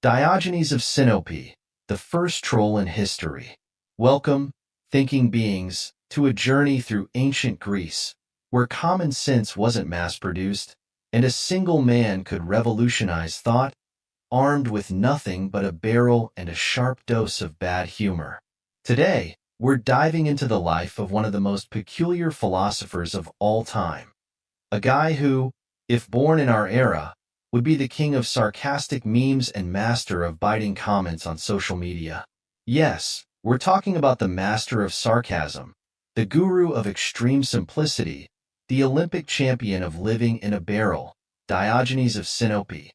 Diogenes of Sinope, the first troll in history. Welcome, thinking beings, to a journey through ancient Greece, where common sense wasn't mass-produced, and a single man could revolutionize thought, armed with nothing but a barrel and a sharp dose of bad humor. Today, we're diving into the life of one of the most peculiar philosophers of all time. A guy who, if born in our era, would be the king of sarcastic memes and master of biting comments on social media. Yes, we're talking about the master of sarcasm, the guru of extreme simplicity, the Olympic champion of living in a barrel, Diogenes of Sinope.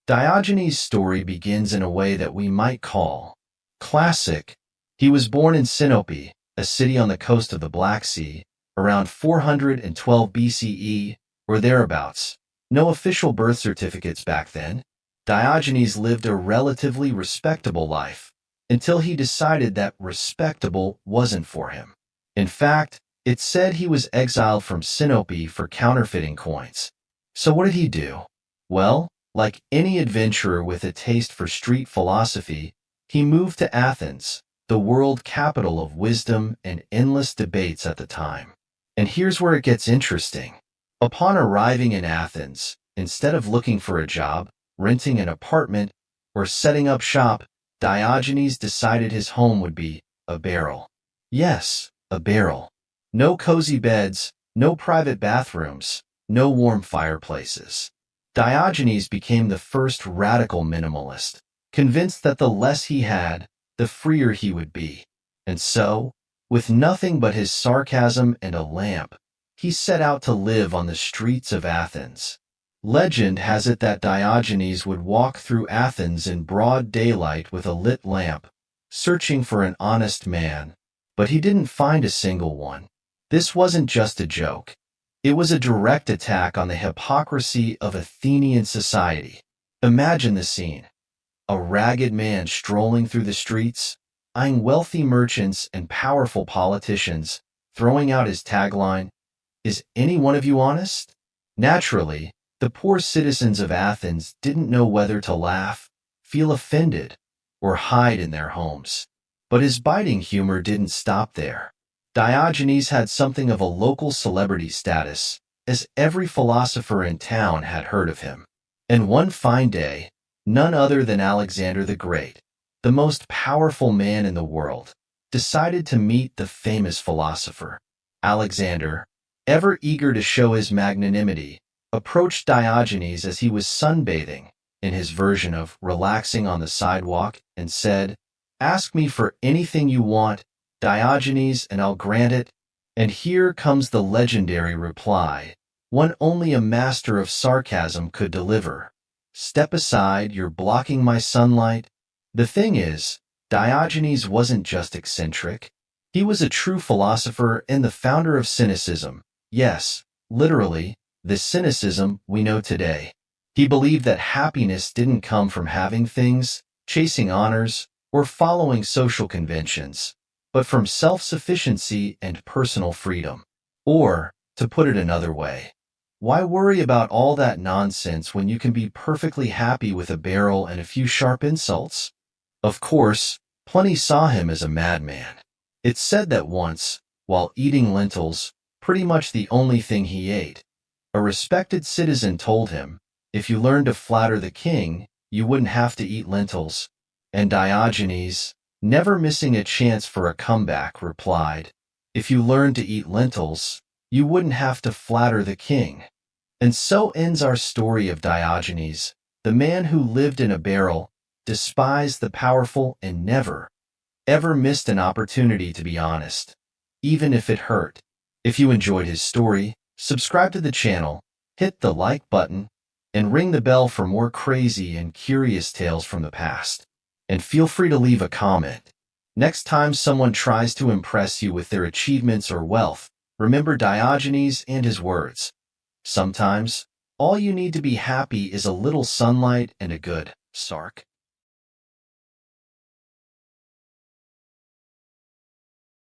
Diogenes' story begins in a way that we might call classic. He was born in Sinope, a city on the coast of the Black Sea, around 412 BCE, or thereabouts. No official birth certificates back then. Diogenes lived a relatively respectable life, until he decided that respectable wasn't for him. In fact, it's said he was exiled from Sinope for counterfeiting coins. So what did he do? Well, like any adventurer with a taste for street philosophy, he moved to Athens, the world capital of wisdom and endless debates at the time. And here's where it gets interesting. Upon arriving in Athens, instead of looking for a job, renting an apartment, or setting up shop, Diogenes decided his home would be a barrel. Yes, a barrel. No cozy beds, no private bathrooms, no warm fireplaces. Diogenes became the first radical minimalist, convinced that the less he had, the freer he would be. And so, with nothing but his sarcasm and a lamp, he set out to live on the streets of Athens. Legend has it that Diogenes would walk through Athens in broad daylight with a lit lamp, searching for an honest man, but he didn't find a single one. This wasn't just a joke. It was a direct attack on the hypocrisy of Athenian society. Imagine the scene. A ragged man strolling through the streets, eyeing wealthy merchants and powerful politicians, throwing out his tagline, "Is any one of you honest?" Naturally, the poor citizens of Athens didn't know whether to laugh, feel offended, or hide in their homes. But his biting humor didn't stop there. Diogenes had something of a local celebrity status, as every philosopher in town had heard of him. And one fine day, none other than Alexander the Great, the most powerful man in the world, decided to meet the famous philosopher. Alexander, ever eager to show his magnanimity, approached Diogenes as he was sunbathing, in his version of relaxing on the sidewalk, and said, "Ask me for anything you want, Diogenes, and I'll grant it." And here comes the legendary reply, one only a master of sarcasm could deliver. "Step aside, you're blocking my sunlight." The thing is, Diogenes wasn't just eccentric. He was a true philosopher and the founder of cynicism. Yes, literally, the cynicism we know today. He believed that happiness didn't come from having things, chasing honors, or following social conventions, but from self-sufficiency and personal freedom. Or, to put it another way, why worry about all that nonsense when you can be perfectly happy with a barrel and a few sharp insults? Of course, plenty saw him as a madman. It's said that once, while eating lentils, pretty much the only thing he ate, a respected citizen told him, "If you learned to flatter the king, you wouldn't have to eat lentils." And Diogenes, never missing a chance for a comeback, replied, "If you learned to eat lentils, you wouldn't have to flatter the king." And so ends our story of Diogenes, the man who lived in a barrel, despised the powerful, and never, ever missed an opportunity to be honest, even if it hurt. If you enjoyed his story, subscribe to the channel, hit the like button, and ring the bell for more crazy and curious tales from the past. And feel free to leave a comment. Next time someone tries to impress you with their achievements or wealth, remember Diogenes and his words. Sometimes, all you need to be happy is a little sunlight and a good sarc.